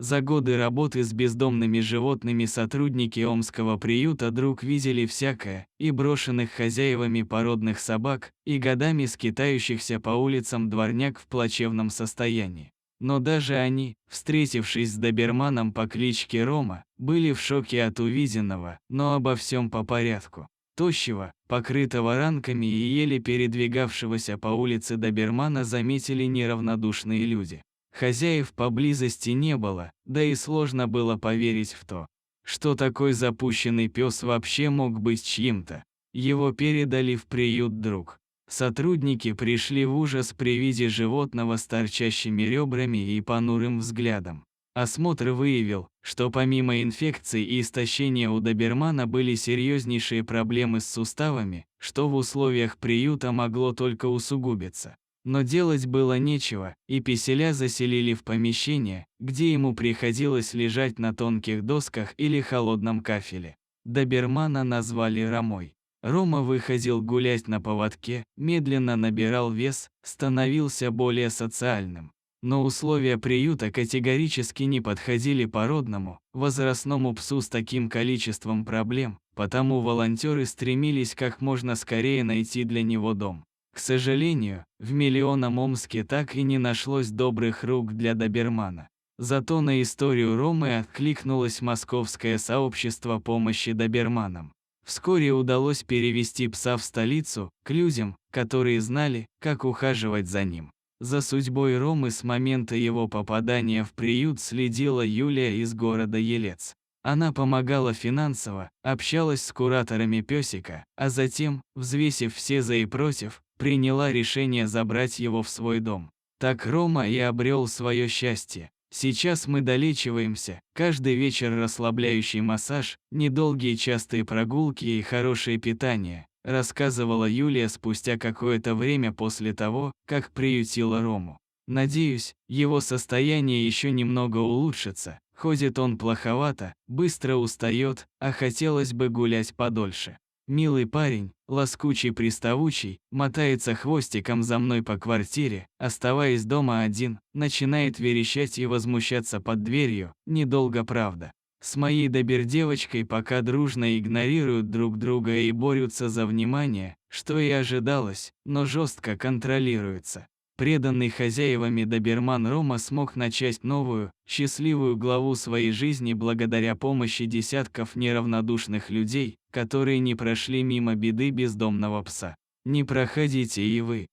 За годы работы с бездомными животными сотрудники омского приюта «Друг» видели всякое, и брошенных хозяевами породных собак, и годами скитающихся по улицам дворняг в плачевном состоянии. Но даже они, встретившись с доберманом по кличке Рома, были в шоке от увиденного, но обо всем по порядку. Тощего, покрытого ранками и еле передвигавшегося по улице добермана заметили неравнодушные люди. Хозяев поблизости не было, да и сложно было поверить в то, что такой запущенный пес вообще мог быть чьим-то. Его передали в приют «Друг». Сотрудники пришли в ужас при виде животного с торчащими ребрами и понурым взглядом. Осмотр выявил, что помимо инфекций и истощения у добермана были серьезнейшие проблемы с суставами, что в условиях приюта могло только усугубиться. Но делать было нечего, и песеля заселили в помещение, где ему приходилось лежать на тонких досках или холодном кафеле. Добермана назвали Ромой. Рома выходил гулять на поводке, медленно набирал вес, становился более социальным. Но условия приюта категорически не подходили породному, возрастному псу с таким количеством проблем, потому волонтеры стремились как можно скорее найти для него дом. К сожалению, в миллионном Омске так и не нашлось добрых рук для добермана. Зато на историю Ромы откликнулось московское сообщество помощи доберманам. Вскоре удалось перевести пса в столицу, к людям, которые знали, как ухаживать за ним. За судьбой Ромы с момента его попадания в приют следила Юлия из города Елец. Она помогала финансово, общалась с кураторами песика, а затем, взвесив все за и против, приняла решение забрать его в свой дом. Так Рома и обрел свое счастье. Сейчас мы долечиваемся, каждый вечер расслабляющий массаж, недолгие частые прогулки и хорошее питание, рассказывала Юлия спустя какое-то время после того, как приютила Рому. Надеюсь, его состояние еще немного улучшится, ходит он плоховато, быстро устает, а хотелось бы гулять подольше. Милый парень, ласкучий-приставучий, мотается хвостиком за мной по квартире, оставаясь дома один, начинает верещать и возмущаться под дверью, недолго правда. С моей добердевочкой пока дружно игнорируют друг друга и борются за внимание, что и ожидалось, но жестко контролируется. Преданный хозяевами доберман Рома смог начать новую, счастливую главу своей жизни благодаря помощи десятков неравнодушных людей, которые не прошли мимо беды бездомного пса. Не проходите и вы.